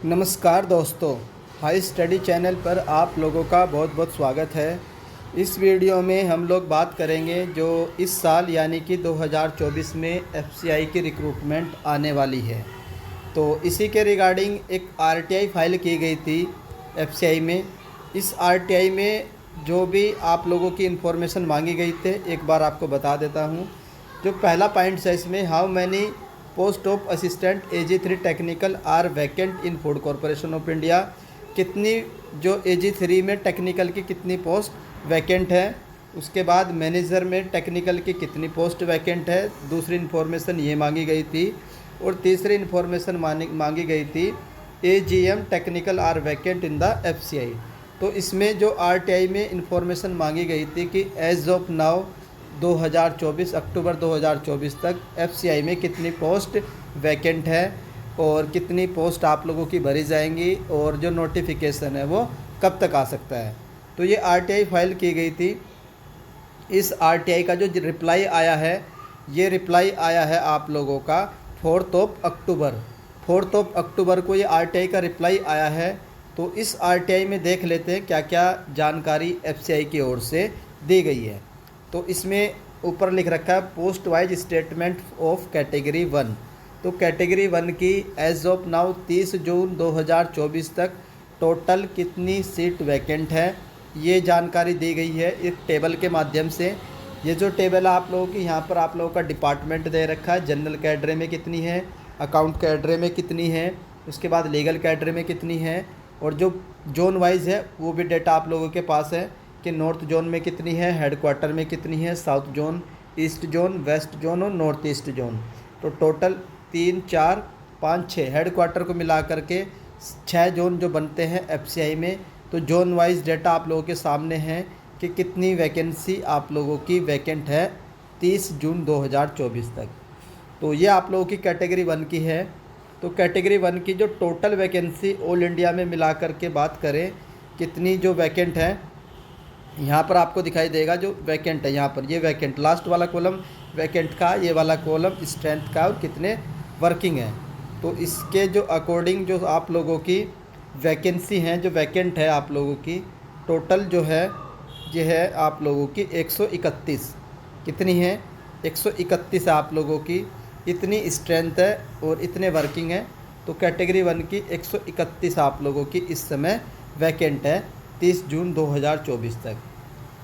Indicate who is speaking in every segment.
Speaker 1: नमस्कार दोस्तों, high study channel पर आप लोगों का बहुत बहुत स्वागत है। इस वीडियो में हम लोग बात करेंगे जो इस साल यानी कि 2024 में एफसीआई की रिक्रूटमेंट आने वाली है। तो इसी के रिगार्डिंग एक आरटीआई फाइल की गई थी एफसीआई में। इस आरटीआई में जो भी आप लोगों की इन्फॉर्मेशन मांगी गई थे एक बार आपको बता देता हूँ। जो पहला पॉइंट है इसमें, how many post of assistant AG3 technical are vacant in Food Corporation of India. कितनी जो AG3 में टेक्निकल की कितनी पोस्ट वैकेंट है। उसके बाद मैनेजर में टेक्निकल की कितनी पोस्ट वैकेंट है, दूसरी इन्फॉर्मेशन ये मांगी गई थी। और तीसरी इन्फॉर्मेशन मांगी गई थी AGM technical are vacant in the FCI। तो इसमें जो RTI में इन्फॉर्मेशन मांगी गई थी कि एज ऑफ नाउ 2024 अक्टूबर 2024 तक FCI में कितनी पोस्ट वैकेंट है और कितनी पोस्ट आप लोगों की भरी जाएंगी और जो नोटिफिकेशन है वो कब तक आ सकता है। तो ये RTI फाइल की गई थी। इस RTI का जो रिप्लाई आया है, ये रिप्लाई आया है आप लोगों का 4 अक्टूबर को ये RTI का रिप्लाई आया है। तो इस RTI में देख लेते हैं क्या क्या जानकारी FCI की ओर से दी गई है। तो इसमें ऊपर लिख रखा है post wise statement of category 1। तो कैटेगरी 1 की एज ऑफ नाउ 30 जून 2024 तक टोटल कितनी सीट वैकेंट है, ये जानकारी दी गई है एक टेबल के माध्यम से। ये जो टेबल है आप लोगों की, यहाँ पर आप लोगों का डिपार्टमेंट दे रखा है। जनरल कैडरे में कितनी है, अकाउंट कैडरे में कितनी है, उसके बाद लीगल कैडरे में कितनी है, और जो जोन वाइज है वो भी डेटा आप लोगों के पास है कि नॉर्थ जोन में कितनी है, हेडक्वार्टर में कितनी है, south zone, east zone, west zone और नॉर्थ ईस्ट जोन। तो टोटल 3, 4, 5, 6 हेडक्वार्टर को मिला करके 6 जोन जो बनते हैं FCI में। तो जोन वाइज डेटा आप लोगों के सामने है कि कितनी वैकेंसी आप लोगों की वैकेंट है 30 जून 2024 तक। तो ये आप लोगों की कैटेगरी 1 की है। तो कैटेगरी 1 की जो टोटल वैकेंसी ऑल इंडिया में मिला करके बात करें कितनी जो वैकेंट है, यहाँ पर आपको दिखाई देगा जो वैकेंट है। यहाँ पर ये वैकेंट लास्ट वाला कॉलम वैकेंट का, ये वाला कॉलम स्ट्रेंथ का और कितने वर्किंग है। तो इसके जो अकॉर्डिंग जो आप लोगों की वैकेंसी हैं, जो वैकेंट है आप लोगों की टोटल जो है ये है आप लोगों की 131। कितनी है, 131 है आप लोगों की। इतनी स्ट्रेंथ है और इतने वर्किंग है। तो कैटेगरी 1 की 131 आप लोगों की इस समय वैकेंट है 30 जून 2024 तक।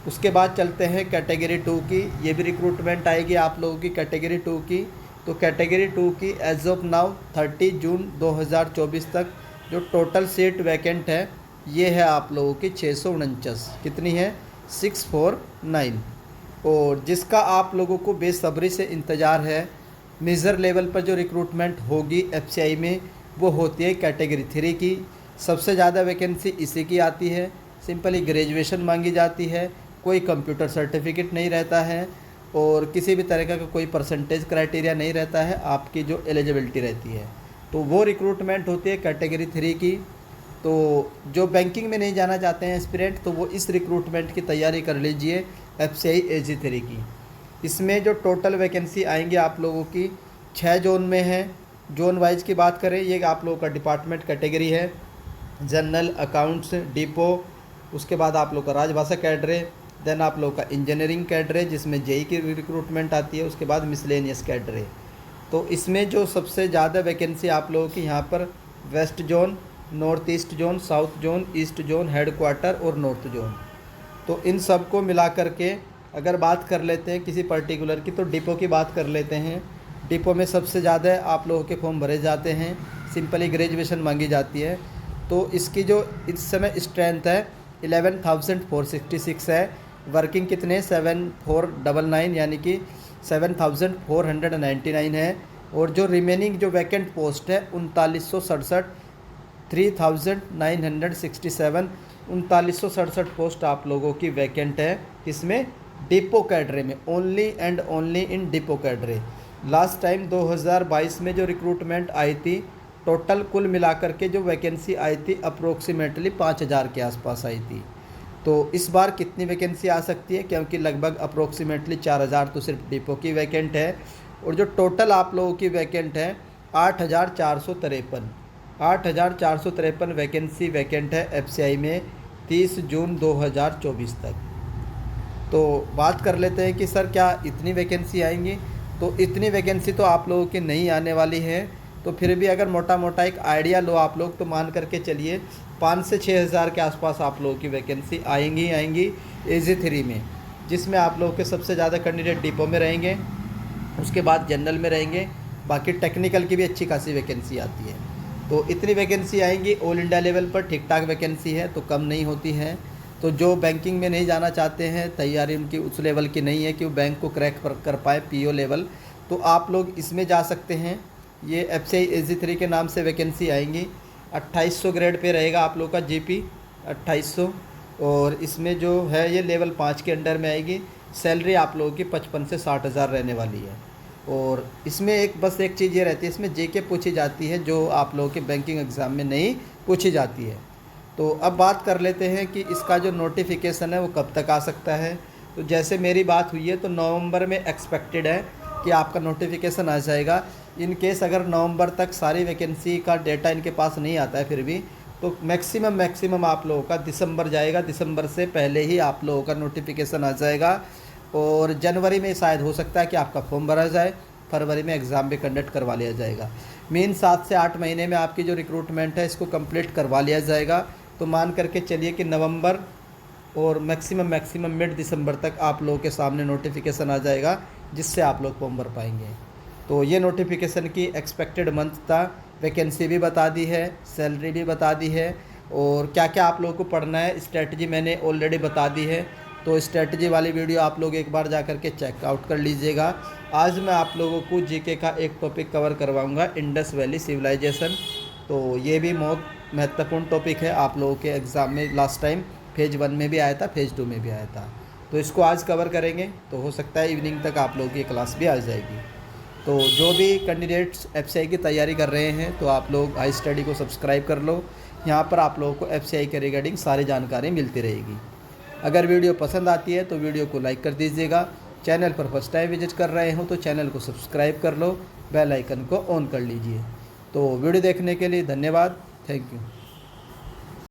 Speaker 1: उसके बाद चलते हैं कैटेगरी 2 की। ये भी रिक्रूटमेंट आएगी आप लोगों की कैटेगरी 2 की। तो कैटेगरी 2 की एज ऑफ नाउ 30 जून 2024 तक जो टोटल सीट वैकेंट है ये है आप लोगों की 649। कितनी है, 649। और जिसका आप लोगों को बेसब्री से इंतज़ार है, मेजर लेवल पर जो रिक्रूटमेंट होगी FCI में वो होती है कैटेगरी 3 की। सबसे ज़्यादा वैकेंसी इसी की आती है। सिंपली ग्रेजुएशन मांगी जाती है, कोई कंप्यूटर सर्टिफिकेट नहीं रहता है और किसी भी तरह का कोई परसेंटेज क्राइटेरिया नहीं रहता है, आपकी जो एलिजिबिलिटी रहती है। तो वो रिक्रूटमेंट होती है कैटेगरी 3 की। तो जो बैंकिंग में नहीं जाना चाहते हैं एस्पिरेंट, तो वो इस रिक्रूटमेंट की तैयारी कर लीजिए FCI AG3 की। इसमें जो टोटल वैकेंसी आएंगी आप लोगों की 6 जोन में है। जोन वाइज की बात करें, ये आप लोगों का डिपार्टमेंट कैटेगरी है, जनरल, अकाउंट्स, डिपो, उसके बाद आप लोग का राजभाषा कैडरे, देन आप लोग का इंजीनियरिंग कैडरे जिसमें JEE की रिक्रूटमेंट आती है, उसके बाद मिसलेनियस कैडरे। तो इसमें जो सबसे ज़्यादा वैकेंसी आप लोगों की यहाँ पर west zone, north east zone, south zone, east zone, headquarter और नॉर्थ जोन। तो इन सब को मिला करके अगर बात कर लेते हैं किसी पर्टिकुलर की, तो डिपो की बात कर लेते हैं। डिपो में सबसे ज़्यादा आप लोगों के फॉर्म भरे जाते हैं, सिंपली ग्रेजुएशन मांगी जाती है। तो इसकी जो इस समय स्ट्रेंथ है 11,466 है। वर्किंग कितने 7,499 यानी कि 7,499 है। और जो रिमेनिंग जो वैकेंट पोस्ट है 3967, 3,967, 3967 पोस्ट आप लोगों की वैकेंट है। इसमें डिपो कैडरे में, only and only in depot cadre. Last time 2022 में जो रिक्रूटमेंट आई थी, टोटल कुल मिलाकर के जो वैकेंसी आई थी अप्रोक्सीमेटली 5,000 के आसपास आई थी। तो इस बार कितनी वैकेंसी आ सकती है, क्योंकि लगभग अप्रोक्सीमेटली 4,000 तो सिर्फ डिपो की वैकेंट है। और जो टोटल आप लोगों की वैकेंट है 8,453। 8,453 वैकेंसी वैकेंट है एफसीआई में 30 जून 2024 तक। तो बात कर लेते हैं कि सर क्या इतनी वैकेंसी आएंगी। तो इतनी वैकेंसी तो आप लोगों की नहीं आने वाली है। तो फिर भी अगर मोटा मोटा एक आइडिया लो आप लोग, तो मान करके चलिए 5 से 6 हज़ार के आसपास आप लोगों की वैकेंसी आएंगी AZ3 में, जिसमें आप लोगों के सबसे ज़्यादा कैंडिडेट डिपो में रहेंगे, उसके बाद जनरल में रहेंगे, बाकी टेक्निकल की भी अच्छी खासी वैकेंसी आती है। तो इतनी वैकेंसी आएंगी। ऑल इंडिया लेवल पर ठीक ठाक वैकेंसी है, तो कम नहीं होती है। तो जो बैंकिंग में नहीं जाना चाहते हैं, तैयारी उनकी उस लेवल की नहीं है कि वो बैंक को क्रैक कर पाए PO लेवल, तो आप लोग इसमें जा सकते हैं। ये एफसीआई AZ3 के नाम से वैकेंसी आएंगी। 2800 ग्रेड पे रहेगा आप लोग का GP 2800, और इसमें जो है ये लेवल 5 के अंडर में आएगी। सैलरी आप लोगों की 55 से 60 हज़ार रहने वाली है। और इसमें एक चीज़ ये रहती है, इसमें JK पूछी जाती है, जो आप लोगों के बैंकिंग एग्ज़ाम में नहीं पूछी जाती है। तो अब बात कर लेते हैं कि इसका जो नोटिफिकेशन है वो कब तक आ सकता है। तो जैसे मेरी बात हुई है तो नवंबर में एक्सपेक्टेड है कि आपका नोटिफिकेशन आ जाएगा। इन केस अगर नवंबर तक सारी वैकेंसी का डेटा इनके पास नहीं आता है फिर भी, तो मैक्सिमम आप लोगों का दिसंबर जाएगा। दिसंबर से पहले ही आप लोगों का नोटिफिकेशन आ जाएगा। और जनवरी में शायद हो सकता है कि आपका फॉर्म भरा जाए, फरवरी में एग्ज़ाम भी कंडक्ट करवा लिया जाएगा। मीन 7 से 8 महीने में आपकी जो रिक्रूटमेंट है इसको कंप्लीट करवा लिया जाएगा। तो मान करके चलिए कि नवंबर और मैक्सिमम मिड दिसंबर तक आप लोगों के सामने नोटिफिकेशन आ जाएगा, जिससे आप लोग फॉर्म भर पाएंगे। तो ये नोटिफिकेशन की एक्सपेक्टेड मंथ था, वैकेंसी भी बता दी है, सैलरी भी बता दी है, और क्या क्या आप लोगों को पढ़ना है स्ट्रेटजी मैंने ऑलरेडी बता दी है। तो स्ट्रेटजी वाली वीडियो आप लोग एक बार जा कर के चेकआउट कर लीजिएगा। आज मैं आप लोगों को GK का एक टॉपिक कवर करवाऊँगा, इंडस वैली सिविलाइजेशन। तो ये भी बहुत महत्वपूर्ण टॉपिक है, आप लोगों के एग्ज़ाम में लास्ट टाइम फेज़ 1 में भी आया था, फेज़ 2 में भी आया था। तो इसको आज कवर करेंगे, तो हो सकता है इवनिंग तक आप लोगों की क्लास भी आ जाएगी। तो जो भी कैंडिडेट्स एफसीआई की तैयारी कर रहे हैं, तो आप लोग हाई स्टडी को सब्सक्राइब कर लो। यहाँ पर आप लोगों को एफसीआई के रिगार्डिंग सारी जानकारी मिलती रहेगी। अगर वीडियो पसंद आती है तो वीडियो को लाइक कर दीजिएगा। चैनल पर फर्स्ट टाइम विजिट कर रहे हो तो चैनल को सब्सक्राइब कर लो, बेल आइकन को ऑन कर लीजिए। तो वीडियो देखने के लिए धन्यवाद। Thank you.